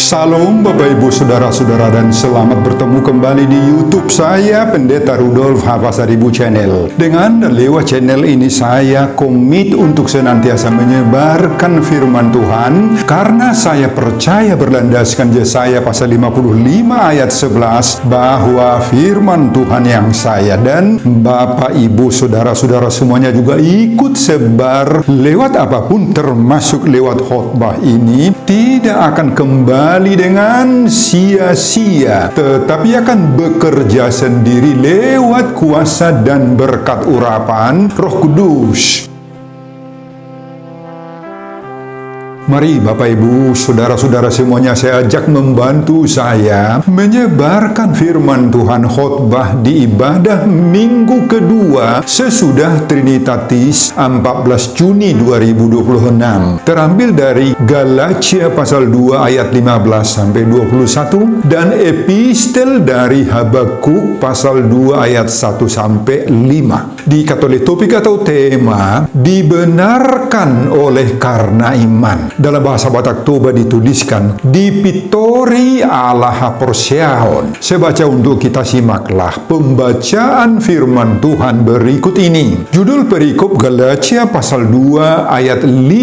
Salam Bapak Ibu Saudara-saudara dan selamat bertemu kembali di YouTube saya, Pendeta Rudolf Hapasaribu Channel. Dengan dan lewat channel ini saya komit untuk senantiasa menyebarkan firman Tuhan karena saya percaya berlandaskan Yesaya pasal 55 ayat 11 bahwa firman Tuhan yang saya dan Bapak Ibu Saudara-saudara semuanya juga ikut sebar lewat apapun termasuk lewat khotbah ini tidak akan kembali dengan sia-sia, tetapi akan bekerja sendiri lewat kuasa dan berkat urapan Roh Kudus. Mari Bapak Ibu, Saudara-saudara semuanya, saya ajak membantu saya menyebarkan firman Tuhan khotbah di ibadah minggu kedua sesudah Trinitatis 14 Juni 2026. Terambil dari Galatia pasal 2 ayat 15 sampai 21 dan epistel dari Habakuk pasal 2 ayat 1 sampai 5. Di Katolik topik atau tema dibenarkan oleh karena iman. Dalam bahasa Batak Toba dituliskan Dipitori Allah Porsiaon. Saya baca untuk kita, simaklah pembacaan firman Tuhan berikut ini. Judul perikop Galatia pasal 2 ayat 15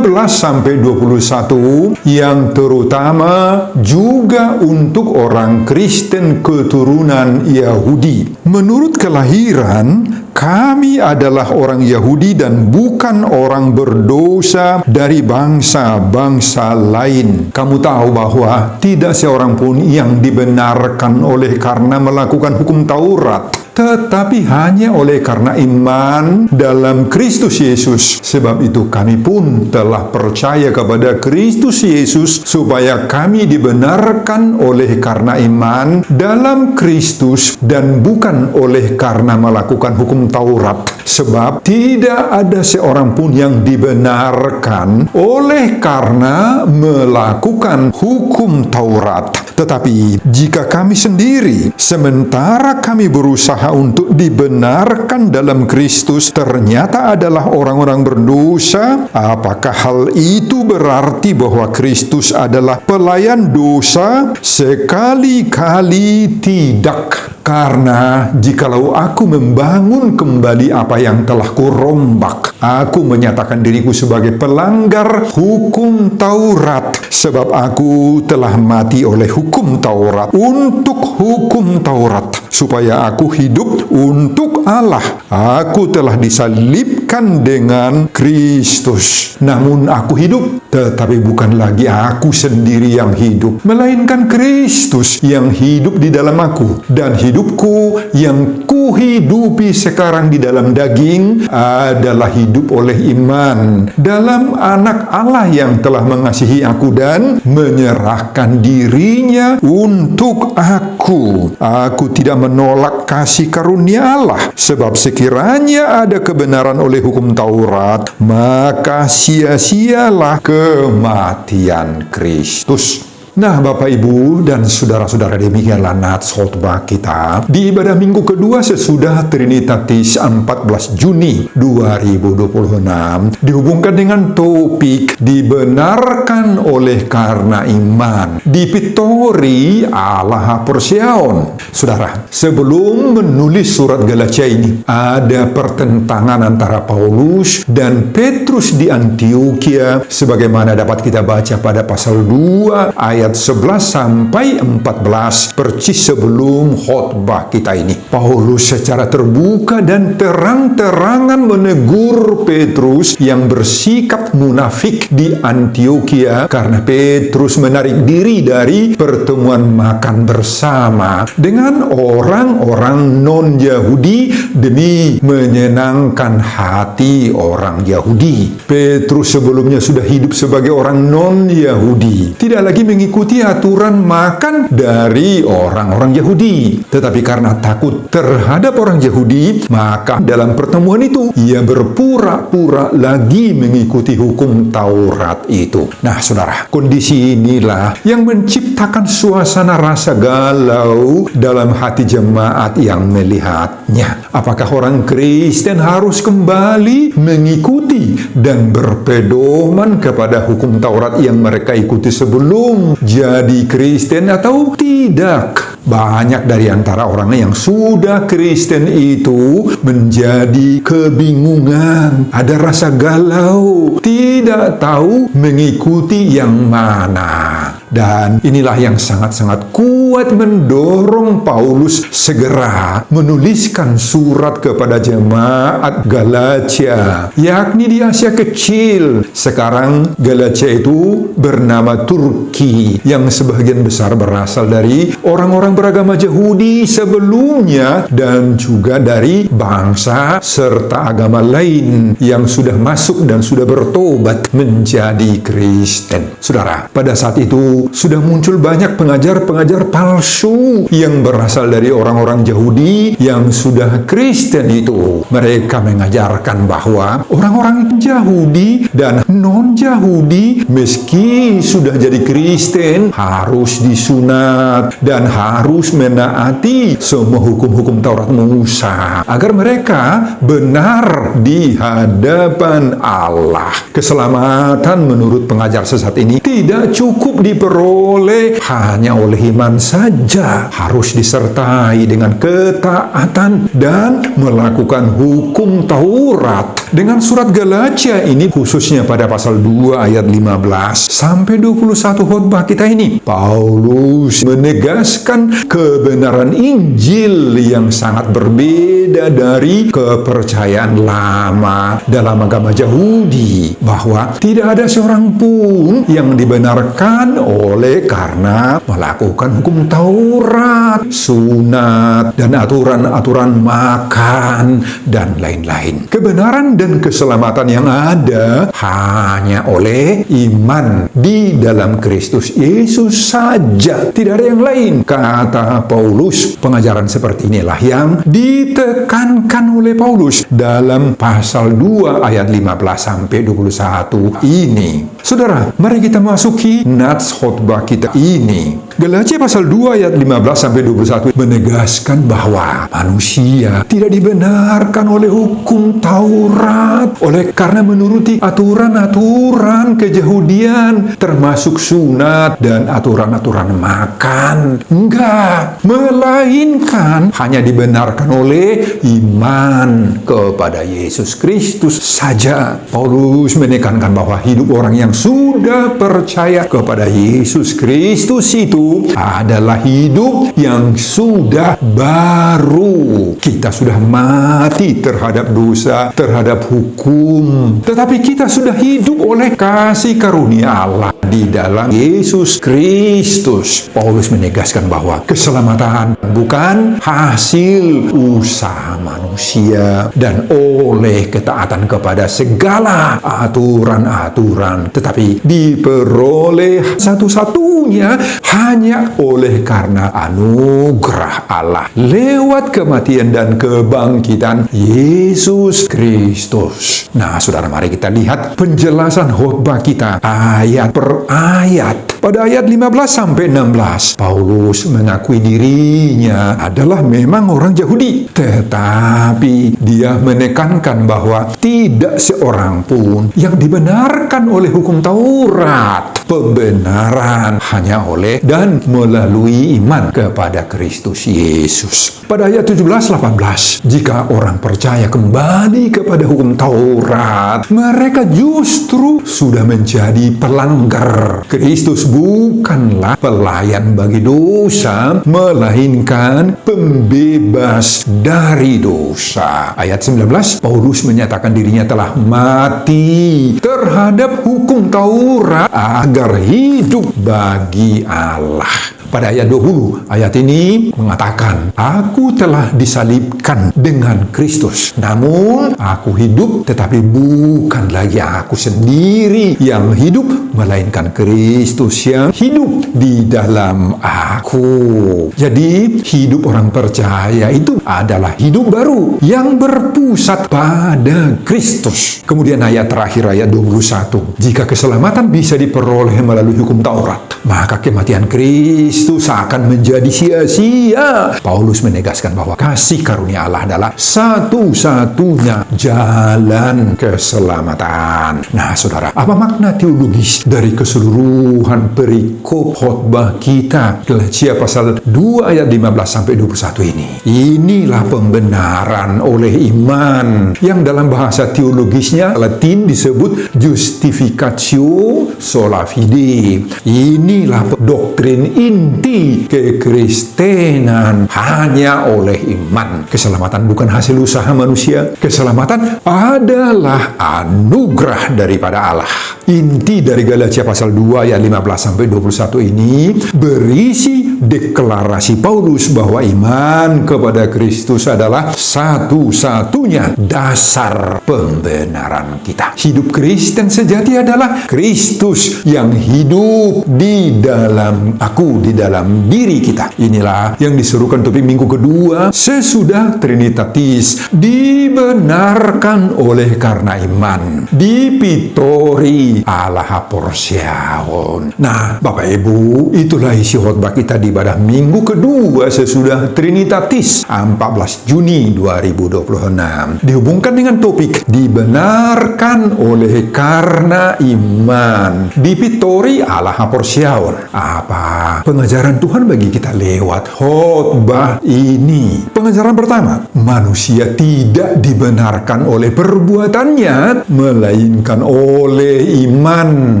sampai 21 yang terutama juga untuk orang Kristen keturunan Yahudi. Menurut kelahiran, kami adalah orang Yahudi dan bukan orang berdosa dari bangsa-bangsa lain. Kamu tahu bahwa tidak seorang pun yang dibenarkan oleh karena melakukan hukum Taurat, tetapi hanya oleh karena iman dalam Kristus Yesus. Sebab itu kami pun telah percaya kepada Kristus Yesus supaya kami dibenarkan oleh karena iman dalam Kristus dan bukan oleh karena melakukan hukum Taurat. Sebab tidak ada seorang pun yang dibenarkan oleh karena melakukan hukum Taurat. Tetapi jika kami sendiri, sementara kami berusaha untuk dibenarkan dalam Kristus, ternyata adalah orang-orang berdosa, apakah hal itu berarti bahwa Kristus adalah pelayan dosa? Sekali-kali tidak. Karena jikalau aku membangun kembali apa yang telah kurombak, aku menyatakan diriku sebagai pelanggar hukum Taurat, sebab aku telah mati oleh hukum Taurat untuk hukum Taurat, supaya aku hidup untuk Allah. Aku telah disalibkan dengan Kristus. Namun aku hidup, tetapi bukan lagi aku sendiri yang hidup, melainkan Kristus yang hidup di dalam aku. Dan hidupku yang kuhidupi sekarang di dalam daging adalah hidup oleh iman dalam Anak Allah yang telah mengasihi aku dan menyerahkan dirinya untuk aku. Aku tidak menolak kasih karunia Allah, sebab sekiranya ada kebenaran oleh hukum Taurat, maka sia-sialah kematian Kristus. Nah, Bapak Ibu dan Saudara-saudara, demikianlah nats khotbah kita di ibadah minggu kedua sesudah Trinitatis 14 Juni 2026 dihubungkan dengan topik dibenarkan oleh karena iman. Dipitori Allah Porsiaon. Saudara, sebelum menulis surat Galatia ini, ada pertentangan antara Paulus dan Petrus di Antioquia, sebagaimana dapat kita baca pada pasal 2 ayat 11 sampai 14 percis sebelum khotbah kita ini. Paulus secara terbuka dan terang-terangan menegur Petrus yang bersikap munafik di Antioquia karena Petrus menarik diri dari pertemuan makan bersama dengan orang-orang non-Yahudi demi menyenangkan hati orang Yahudi. Petrus sebelumnya sudah hidup sebagai orang non-Yahudi, tidak lagi mengikuti aturan makan dari orang-orang Yahudi. Tetapi karena takut terhadap orang Yahudi, maka dalam pertemuan itu ia berpura-pura lagi mengikuti hukum Taurat itu. Nah, saudara, kondisi inilah yang menciptakan suasana rasa galau dalam hati jemaat yang melihatnya. Apakah orang Kristen harus kembali mengikuti dan berpedoman kepada hukum Taurat yang mereka ikuti sebelum jadi Kristen atau tidak. Banyak dari antara orang yang sudah Kristen itu menjadi kebingungan, ada rasa galau, tidak tahu mengikuti yang mana. Dan inilah yang sangat-sangat kuat mendorong Paulus segera menuliskan surat kepada jemaat Galatia, yakni di Asia Kecil. Sekarang Galatia itu bernama Turki, yang sebagian besar berasal dari orang-orang beragama Yahudi sebelumnya dan juga dari bangsa serta agama lain yang sudah masuk dan sudah bertobat menjadi Kristen. Saudara, pada saat itu sudah muncul banyak pengajar-pengajar palsu yang berasal dari orang-orang Yahudi yang sudah Kristen itu. Mereka mengajarkan bahwa orang-orang Yahudi dan non-Yahudi meski sudah jadi Kristen harus disunat dan harus menaati semua hukum-hukum Taurat Musa agar mereka benar di hadapan Allah. Keselamatan menurut pengajar sesat ini tidak cukup diperoleh hanya oleh iman saja, harus disertai dengan ketaatan dan melakukan hukum Taurat. Dengan surat Galatia ini, khususnya pada pasal 2 ayat 15 sampai 21 khotbah kita ini, Paulus menegaskan kebenaran Injil yang sangat berbeda dari kepercayaan lama dalam agama Yahudi, bahwa tidak ada seorang pun yang dibenarkan oleh karena melakukan hukum Taurat, sunat, dan aturan-aturan makan, dan lain-lain. Kebenaran dan keselamatan yang ada hanya oleh iman di dalam Kristus Yesus saja, tidak ada yang lain. Kata Paulus, pengajaran seperti inilah yang ditekankan oleh Paulus dalam pasal 2 ayat 15 sampai 21 ini. Saudara, mari kita masuki nats khotbah kita ini. Galatia pasal 2 ayat 15 sampai 21 menegaskan bahwa manusia tidak dibenarkan oleh hukum Taurat oleh karena menuruti aturan-aturan keyahudian termasuk sunat dan aturan-aturan makan. Enggak, melainkan hanya dibenarkan oleh iman kepada Yesus Kristus saja. Paulus menekankan bahwa hidup orang yang sudah percaya kepada Yesus Kristus itu adalah hidup yang sudah baru. Kita sudah mati terhadap dosa, terhadap hukum, tetapi kita sudah hidup oleh kasih karunia Allah di dalam Yesus Kristus. Paulus menegaskan bahwa keselamatan bukan hasil usaha manusia dan oleh ketaatan kepada segala aturan-aturan, tetapi diperoleh satu-satunya hanya oleh karena anugerah Allah lewat kematian dan kebangkitan Yesus Kristus. Nah, saudara, mari kita lihat penjelasan khotbah kita ayat per ayat. Pada ayat 15 sampai 16, Paulus mengakui dirinya adalah memang orang Yahudi, tetapi dia menekankan bahwa tidak seorang pun yang dibenarkan oleh hukum Taurat. Pembenaran hanya oleh dan melalui iman kepada Kristus Yesus. Pada ayat 17-18, jika orang percaya kembali kepada hukum Taurat, mereka justru sudah menjadi pelanggar. Kristus bukanlah pelayan bagi dosa, melainkan pembebas dari dosa. Ayat 19, Paulus menyatakan dirinya telah mati terhadap hukum Taurat agar hidup bagi Allah. Pada ayat 20, ayat ini mengatakan, aku telah disalibkan dengan Kristus. Namun, aku hidup, tetapi bukan lagi aku sendiri yang hidup, melainkan Kristus yang hidup di dalam aku. Jadi, hidup orang percaya itu adalah hidup baru yang berpusat pada Kristus. Kemudian ayat terakhir, ayat 21, jika keselamatan bisa diperoleh melalui hukum Taurat, maka kematian Kristus akan menjadi sia-sia. Paulus menegaskan bahwa kasih karunia Allah adalah satu-satunya jalan keselamatan. Nah, saudara, apa makna teologis dari keseluruhan perikop khotbah kita Galatia pasal 2 ayat 15-21 ini? Inilah pembenaran oleh iman yang dalam bahasa teologisnya Latin disebut justificatio sola fide. Inilah doktrin inti kekristenan, hanya oleh iman. Keselamatan bukan hasil usaha manusia. Keselamatan adalah anugerah daripada Allah. Inti dari Galatia pasal 2 ayat 15-21 ini berisi deklarasi Paulus bahwa iman kepada Kristus adalah satu-satunya dasar pembenaran kita. Hidup Kristen sejati adalah Kristus yang hidup di dalam aku, di dalam diri kita. Inilah yang disuruhkan topik minggu kedua sesudah Trinitatis, dibenarkan oleh karena iman, dipitori Allah porsiaon. Nah, Bapak Ibu, itulah isi khotbah kita di ibadah minggu kedua sesudah Trinitatis 14 Juni 2026. Dihubungkan dengan topik dibenarkan oleh karena iman, dipitori Allah porsiaon. Apa pengajaran Tuhan bagi kita lewat khotbah ini? Pengajaran pertama, manusia tidak dibenarkan oleh perbuatannya, melainkan oleh iman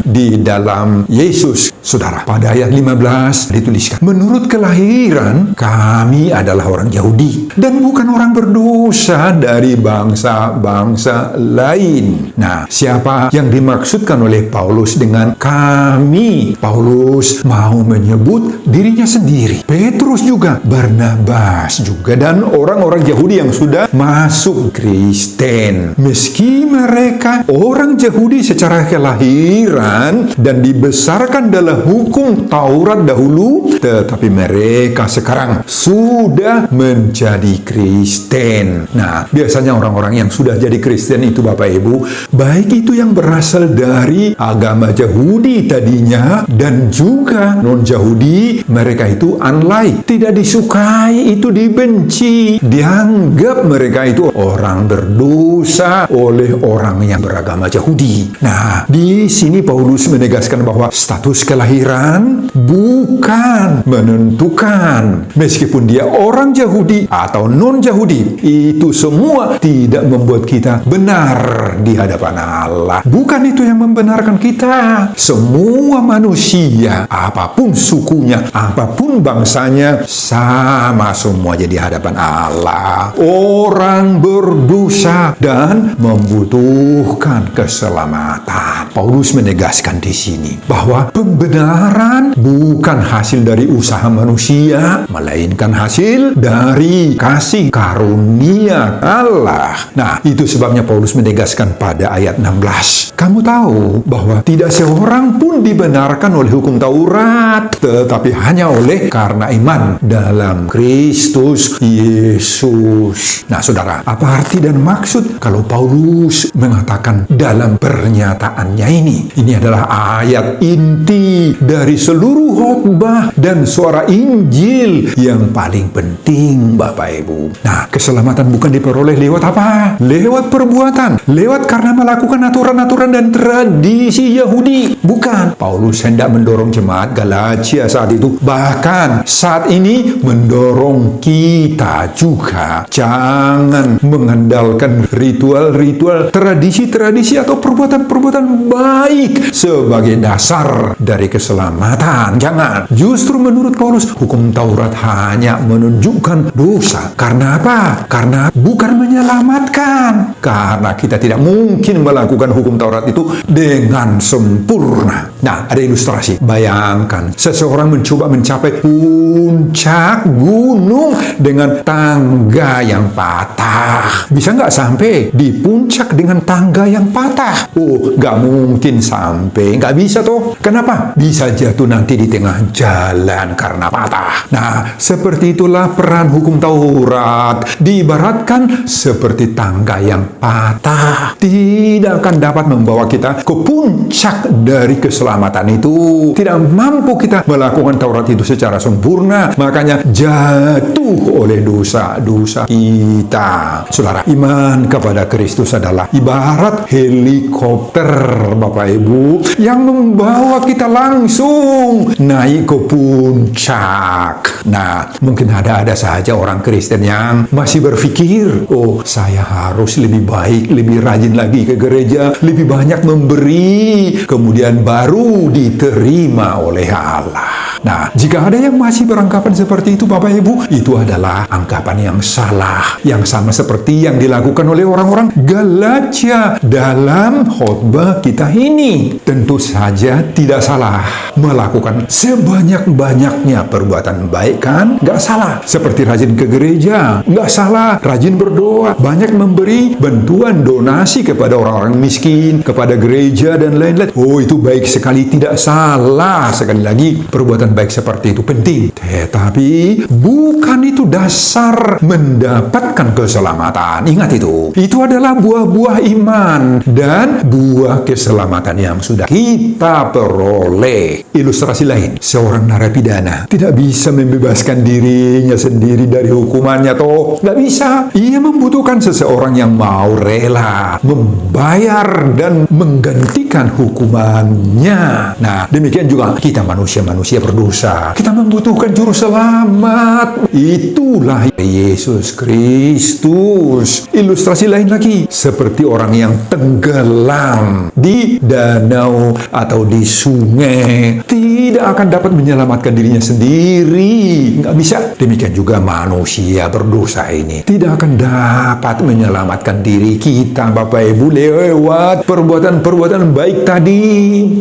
di dalam Yesus. Saudara, pada ayat 15 dituliskan, menurut kelahiran kami adalah orang Yahudi dan bukan orang berdosa dari bangsa-bangsa lain. Nah, siapa yang dimaksudkan oleh Paulus dengan kami? Paulus mau menyebut dirinya sendiri, Petrus juga, Barnabas juga, dan orang-orang Yahudi yang sudah masuk Kristen. Meski mereka orang Yahudi secara kelahiran dan dibesarkan dalam hukum Taurat dahulu, tetapi mereka sekarang sudah menjadi Kristen. Nah, biasanya orang-orang yang sudah jadi Kristen itu, Bapak Ibu, baik itu yang berasal dari agama Yahudi tadinya dan juga non-Yahudi, mereka itu unlike, tidak disukai, itu dibenci, dianggap mereka itu orang berdosa oleh orang yang beragama Yahudi. Nah, di sini Paulus menegaskan bahwa status kelahiran bukan menentukan. Meskipun dia orang Yahudi atau non-Yahudi, itu semua tidak membuat kita benar di hadapan Allah. Bukan itu yang membenarkan kita. Semua manusia, apapun sukunya, apapun bangsanya, sama semua di hadapan Allah. Orang berdosa dan membutuhkan keselamatan. Paulus menegaskan di sini bahwa pembenaran bukan hasil dari usaha manusia, melainkan hasil dari kasih karunia Allah. Nah, itu sebabnya Paulus menegaskan pada ayat 16, kamu tahu bahwa tidak seorang pun dibenarkan oleh hukum Taurat, tetapi hanya oleh karena iman dalam Kristus Yesus. Nah, saudara, apa arti dan maksud kalau Paulus mengatakan dalam pernyataannya ini? Ini adalah ayat inti dari seluruh khotbah dan suara Injil yang paling penting, Bapak Ibu. Nah, keselamatan bukan diperoleh lewat apa? Lewat perbuatan, lewat karena melakukan aturan-aturan dan tradisi Yahudi. Bukan. Paulus hendak mendorong jemaat Galatia saat itu, bahkan saat ini mendorong kita juga, jangan mengandalkan ritual-ritual, tradisi-tradisi atau perbuatan-perbuatan baik sebagai dasar dari keselamatan. Jangan. Justru menurut Paulus, hukum Taurat hanya menunjukkan dosa. Karena apa? Karena bukan menyelamatkan. Karena kita tidak mungkin melakukan hukum Taurat itu dengan sempurna. Nah, ada ilustrasi. Bayangkan, seseorang mencoba mencapai puncak gunung dengan tangga yang patah. Bisa nggak sampai di puncak dengan tangga yang patah? Oh, nggak mungkin sampai. Nggak bisa toh. Kenapa? Bisa jatuh nanti di tengah jalan. bukan karena patah. Nah, seperti itulah peran hukum Taurat. Diibaratkan seperti tangga yang patah. Tidak akan dapat membawa kita ke puncak dari keselamatan itu. Tidak mampu kita melakukan Taurat itu secara sempurna. Makanya jatuh oleh dosa-dosa kita. Saudara, iman kepada Kristus adalah ibarat helikopter, Bapak Ibu, yang membawa kita langsung naik ke puncak. Nah, mungkin ada saja orang Kristen yang masih berpikir, oh, saya harus lebih baik, lebih rajin lagi ke gereja, lebih banyak memberi, kemudian baru diterima oleh Allah. Nah, jika ada yang masih beranggapan seperti itu, Bapak Ibu, itu adalah anggapan yang salah, yang sama seperti yang dilakukan oleh orang-orang Galatia dalam khotbah kita ini. Tentu saja tidak salah melakukan sebanyak-banyaknya perbuatan baik, kan? Nggak salah. Seperti rajin ke gereja, nggak salah. Rajin berdoa, banyak memberi bantuan donasi kepada orang-orang miskin, kepada gereja, dan lain-lain. Oh, itu baik sekali, tidak salah. Sekali lagi, perbuatan baik seperti itu penting. Tetapi bukan itu dasar mendapatkan keselamatan. Ingat itu. Itu adalah buah-buah iman dan buah keselamatan yang sudah kita peroleh. Ilustrasi lain, seorang narapidana tidak bisa membebaskan dirinya sendiri dari hukumannya, toh. Nggak bisa. Ia membutuhkan seseorang yang mau rela membayar dan menggantikan hukumannya. Nah, demikian juga kita manusia-manusia berdosa. Kita membutuhkan juru selamat. Itulah Yesus Kristus. Ilustrasi lain lagi, seperti orang yang tenggelam di danau atau di sungai, tidak akan dapat menyelamatkan dirinya sendiri. Nggak bisa. Demikian juga manusia berdosa ini tidak akan dapat menyelamatkan diri kita, Bapak Ibu, lewat perbuatan-perbuatan baik tadi.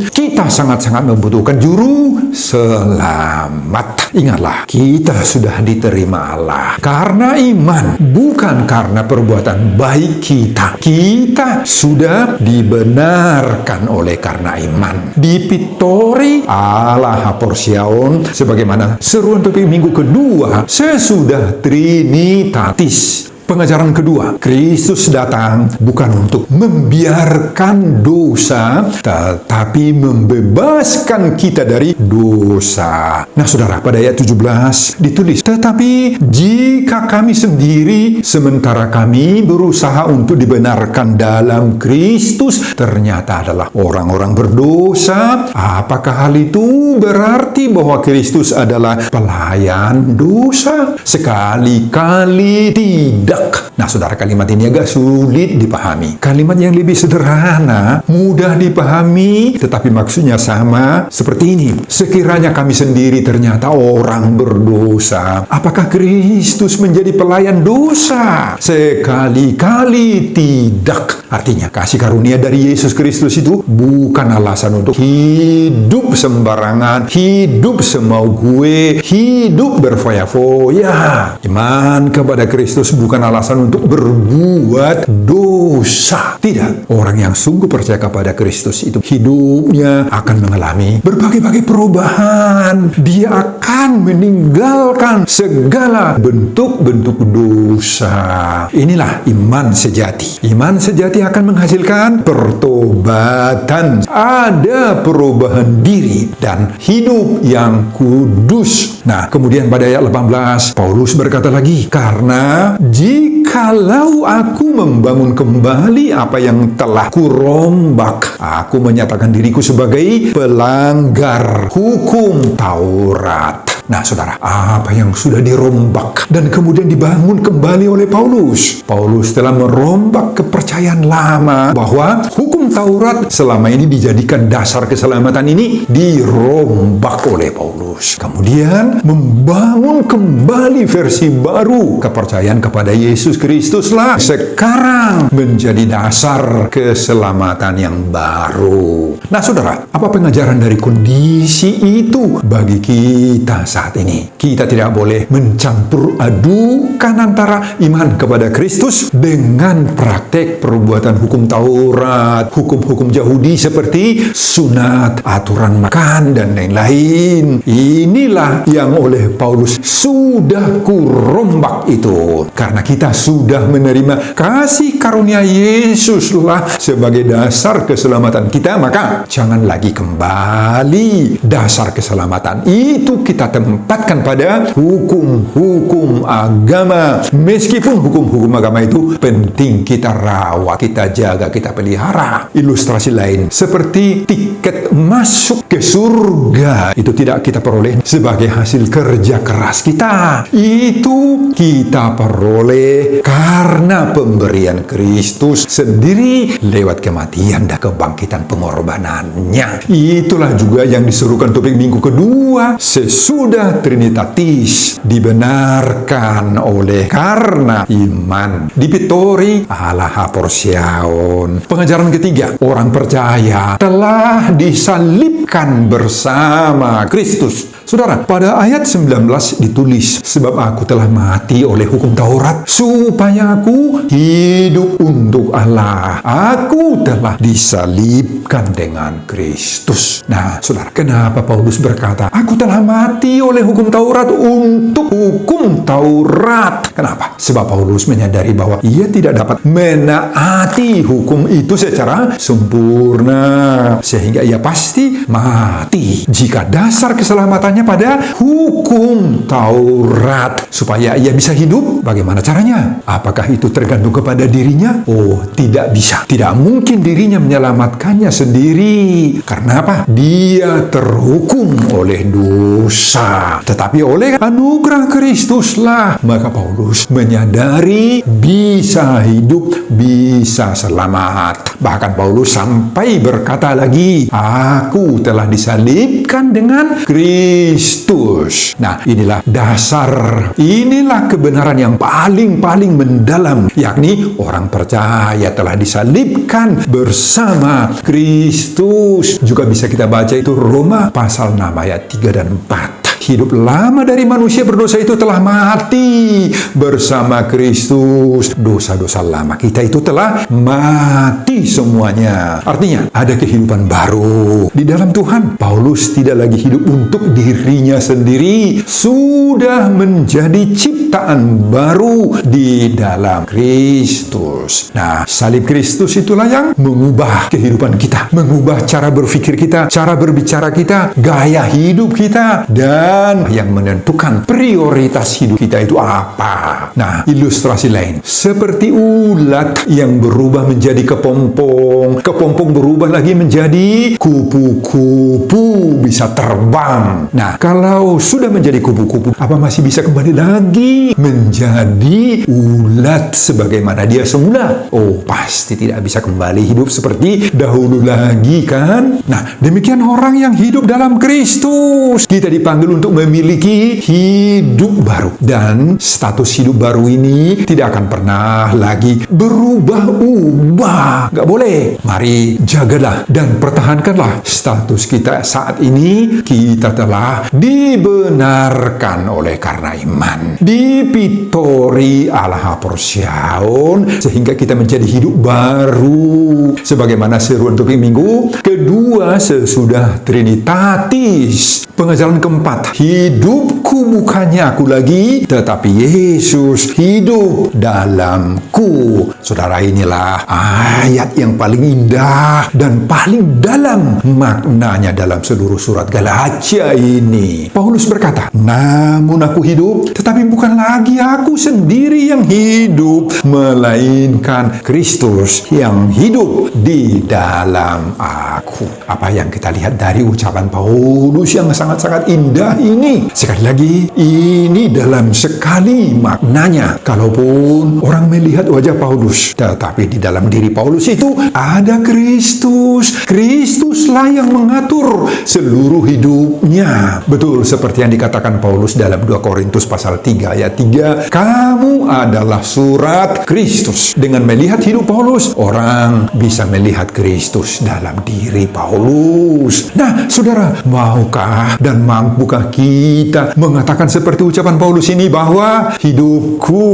Kita sangat-sangat membutuhkan juru selamat. Ingatlah, kita sudah diterima Allah karena iman, bukan karena perbuatan baik kita. Kita sudah dibenarkan oleh karena iman. Dipittori Allah haporsiaon, sebagaimana seruan topik minggu kedua sesudah Trinitatis. Pengajaran kedua, Kristus datang bukan untuk membiarkan dosa, tetapi membebaskan kita dari dosa. Nah, saudara, pada ayat 17 ditulis, tetapi jika kami sendiri, sementara kami berusaha untuk dibenarkan dalam Kristus, ternyata adalah orang-orang berdosa, apakah hal itu berarti bahwa Kristus adalah pelayan dosa? Sekali-kali tidak. Nah, saudara, kalimat ini agak sulit dipahami. Kalimat yang lebih sederhana, mudah dipahami, tetapi maksudnya sama seperti ini. Sekiranya kami sendiri ternyata orang berdosa, apakah Kristus menjadi pelayan dosa? Sekali-kali tidak. Artinya, kasih karunia dari Yesus Kristus itu bukan alasan untuk hidup sembarangan, hidup semau gue, hidup berfoya-foya. Iman kepada Kristus bukan alasan untuk berbuat dosa. Tidak. Orang yang sungguh percaya kepada Kristus itu hidupnya akan mengalami berbagai-bagai perubahan. Dia akan meninggalkan segala bentuk-bentuk dosa. Inilah iman sejati. Iman sejati akan menghasilkan pertobatan. Ada perubahan diri dan hidup yang kudus. Nah, kemudian pada ayat 18, Paulus berkata lagi, karena jikalau aku membangun kembali apa yang telah kurombak, aku menyatakan diriku sebagai pelanggar hukum Taurat. Nah, saudara, apa yang sudah dirombak dan kemudian dibangun kembali oleh Paulus? Paulus telah merombak kepercayaan lama bahwa hukum Taurat selama ini dijadikan dasar keselamatan ini dirombak oleh Paulus. Kemudian membangun kembali versi baru, kepercayaan kepada Yesus Kristuslah sekarang menjadi dasar keselamatan yang baru. Nah, saudara, apa pengajaran dari kondisi itu bagi kita saat ini? Kita tidak boleh mencampur adukan antara iman kepada Kristus dengan praktek perbuatan hukum Taurat, hukum-hukum Yahudi seperti sunat, aturan makan, dan lain-lain. Inilah yang oleh Paulus sudah kurombak itu. Karena kita sudah menerima kasih karunia Yesuslah sebagai dasar keselamatan kita, maka jangan lagi kembali. Dasar keselamatan itu kita tempatkan pada hukum-hukum agama. Meskipun hukum-hukum agama itu penting kita rawat, kita jaga, kita pelihara. Ilustrasi lain seperti tiket masuk ke surga itu tidak kita peroleh sebagai hasil kerja keras kita. Itu kita peroleh karena pemberian Kristus sendiri lewat kematian dan kebangkitan pengorbanannya. Itulah juga yang disuruhkan topik minggu kedua. Sesudah Trinitatis dibenarkan oleh karena iman. Dipitori Allah haporsiaon. Pengajaran ketiga, orang percaya telah disalibkan bersama Kristus. Saudara, pada ayat 19 ditulis, sebab aku telah mati oleh hukum Taurat, supaya aku hidup untuk Allah. Aku telah disalibkan dengan Kristus. Nah, saudara, kenapa Paulus berkata, aku telah mati oleh hukum Taurat untuk hukum Taurat? Kenapa? Sebab Paulus menyadari bahwa ia tidak dapat menaati hukum itu secara sempurna, sehingga ia pasti mati jika dasar keselamatannya pada hukum Taurat. Supaya ia bisa hidup, bagaimana caranya? Apakah itu tergantung kepada dirinya? Oh, tidak bisa. Tidak mungkin dirinya menyelamatkannya sendiri. Karena apa? Dia terhukum oleh dosa. Tetapi oleh anugerah Kristuslah, maka Paulus menyadari bisa hidup, bisa selamat. Bahkan Paulus sampai berkata lagi, aku telah disalibkan dengan Kristus. Nah, inilah dasar, inilah kebenaran yang paling mendalam, yakni orang percaya telah disalibkan bersama Kristus. Juga bisa kita baca itu Roma pasal 6 ayat 3 dan 4. Hidup lama dari manusia berdosa itu telah mati bersama Kristus. Dosa-dosa lama kita itu telah mati semuanya. Artinya ada kehidupan baru di dalam Tuhan. Paulus tidak lagi hidup untuk dirinya sendiri, sudah menjadi ciptaan baru di dalam Kristus. Nah, salib Kristus itulah yang mengubah kehidupan kita, mengubah cara berpikir kita, cara berbicara kita, gaya hidup kita, dan yang menentukan prioritas hidup kita itu apa. Nah, ilustrasi lain seperti ulat yang berubah menjadi kepompong, kepompong berubah lagi menjadi kupu-kupu, bisa terbang. Nah, kalau sudah menjadi kupu-kupu, apa masih bisa kembali lagi menjadi ulat sebagaimana dia semula? Oh, pasti tidak bisa kembali hidup seperti dahulu lagi, kan? Nah, demikian orang yang hidup dalam Kristus. Kita dipanggil untuk memiliki hidup baru, dan status hidup baru ini tidak akan pernah lagi berubah-ubah. Gak boleh. Mari jagalah dan pertahankanlah status kita saat ini. Kita telah dibenarkan oleh karena iman, dipitori Allah haporsiaon, sehingga kita menjadi hidup baru sebagaimana seruan topik minggu kedua sesudah Trinitatis. Pengajaran keempat, hidupku bukannya aku lagi, tetapi Yesus hidup dalamku. Saudara, inilah ayat yang paling indah dan paling dalam maknanya dalam seluruh surat Galatia ini. Paulus berkata, namun aku hidup, tetapi bukan lagi aku sendiri yang hidup, melainkan Kristus yang hidup di dalam aku. Apa yang kita lihat dari ucapan Paulus yang sangat-sangat indah ini? Sekali lagi, ini dalam sekali maknanya. Kalaupun orang melihat wajah Paulus, tetapi di dalam diri Paulus itu ada Kristus. Kristuslah yang mengatur seluruh hidupnya. Betul seperti yang dikatakan Paulus dalam 2 Korintus pasal 3 ayat 3, kamu adalah surat Kristus Dengan melihat hidup Paulus, orang bisa melihat Kristus dalam diri Paulus. Nah, saudara, maukah dan mampukah kita mengatakan seperti ucapan Paulus ini bahwa hidupku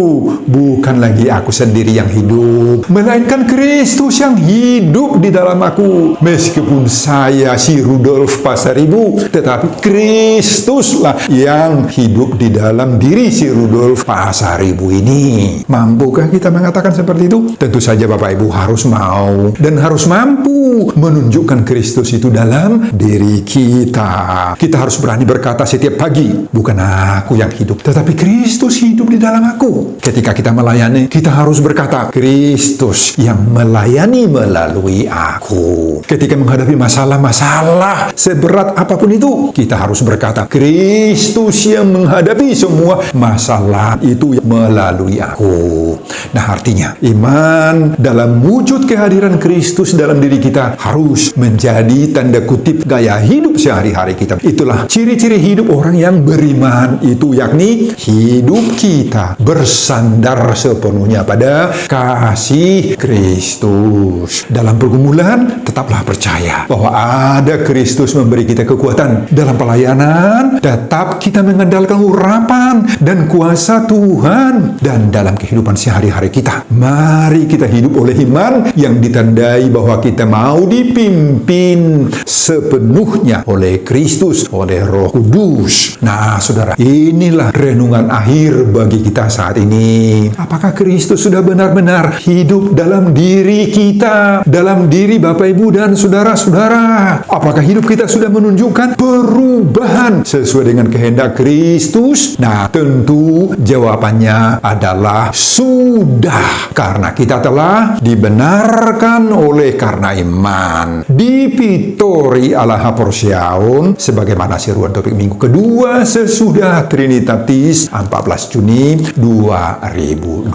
bukan lagi aku sendiri yang hidup, melainkan Kristus yang hidup di dalam aku. Meskipun saya si Rudolf Pasaribu, tetapi Kristuslah yang hidup di dalam diri si Rudolf Pasaribu ini. Mampukah kita mengatakan seperti itu? Tentu saja Bapak Ibu harus mau dan harus mampu menunjukkan Kristus itu dalam diri kita. Kita harus berani berkata setiap pagi, bukan aku yang hidup, tetapi Kristus hidup di dalam aku. Ketika kita melayani, kita harus berkata, Kristus yang melayani melalui aku. Ketika menghadapi masalah-masalah seberat apapun itu, kita harus berkata, Kristus yang menghadapi semua masalah itu melalui aku. Nah, artinya iman dalam wujud kehadiran Kristus dalam diri kita harus menjadi tanda kutip gaya hidup sehari-hari kita. Itulah ciri-ciri hidup orang yang beriman itu, yakni hidup kita bersandar sepenuhnya pada kasih Kristus. Dalam pergumulan, tetaplah percaya bahwa ada Kristus memberi kita kekuatan. Dalam pelayanan, tetap kita mengandalkan urapan dan kuasa Tuhan. Dan dalam kehidupan sehari-hari kita, mari kita hidup oleh iman yang ditandai bahwa kita mau dipimpin sepenuhnya oleh Kristus, oleh Roh Kudus. Nah, saudara, inilah renungan akhir bagi kita saat ini. Apakah Kristus sudah benar-benar hidup dalam diri kita, dalam diri Bapak Ibu dan saudara-saudara? Apakah hidup kita sudah menunjukkan perubahan sesuai dengan kehendak Kristus? Nah, tentu jawabannya adalah sudah, karena kita telah dibenarkan oleh karena iman. Dipitori ala haporsiaun, sebagaimana seruan topik minggu kedua sesudah Trinitatis 14 Juni 2026.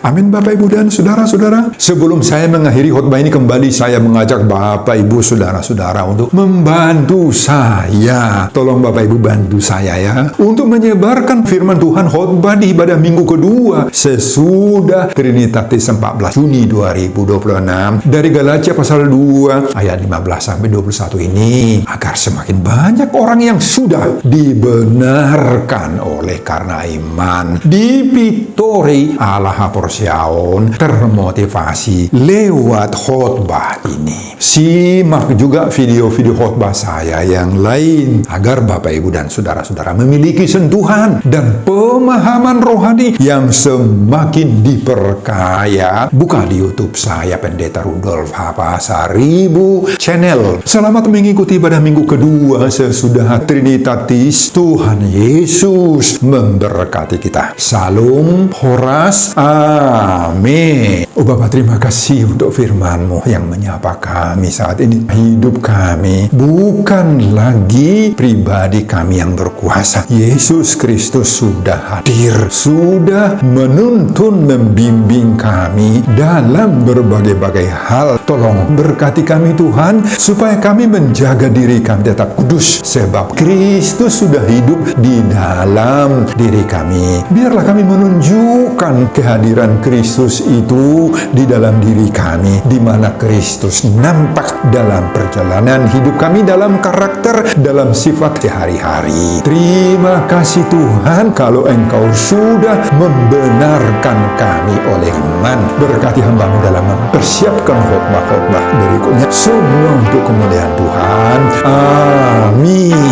Amin Bapak Ibu dan saudara-saudara. Sebelum saya mengakhiri khotbah ini, kembali saya mengajak Bapak Ibu saudara-saudara untuk membantu saya. Tolong Bapak Ibu bantu saya ya, untuk menyebarkan firman Tuhan khotbah di ibadah minggu kedua sesudah Trinitatis 14 Juni 2026 dari Galatia pasal 2 ayat 15 sampai 21 ini, agar semakin banyak orang yang sudah dibenarkan oleh karena iman, dipitori ala haporsiaun, termotivasi lewat khotbah ini. Simak juga video-video khotbah saya yang lain agar Bapak Ibu dan saudara-saudara memiliki sentuhan dan pemahaman rohani yang semakin diperkaya. Buka di YouTube saya, Pendeta Rudolf Pasaribu Channel. Selamat mengikuti ibadah minggu kedua sesudah Trinitatis. Tuhan Yesus memberkati kita. Salam Horas. Amin. Oh Bapa, terima kasih untuk firman-Mu yang menyapa kami saat ini. Hidup kami bukan lagi pribadi kami yang berkuasa. Yesus Kristus sudah hadir, sudah menuntun, membimbing kami dalam berbagai-bagai hal. Tolong berkati kami Tuhan, supaya kami menjaga diri kami tetap kudus, sebab Kristus sudah hidup di dalam diri kami. Biarlah kami menunjukkan kehadiran Kristus itu di dalam diri kami, di mana Kristus nampak dalam perjalanan hidup kami, dalam karakter, dalam sifat sehari-hari. Terima kasih Tuhan, kalau Engkau sudah membenarkan kami oleh iman. Berkati hamba-Mu dalam mempersiapkan khotbah-khotbah berikutnya, semua untuk kemuliaan Tuhan. Amin.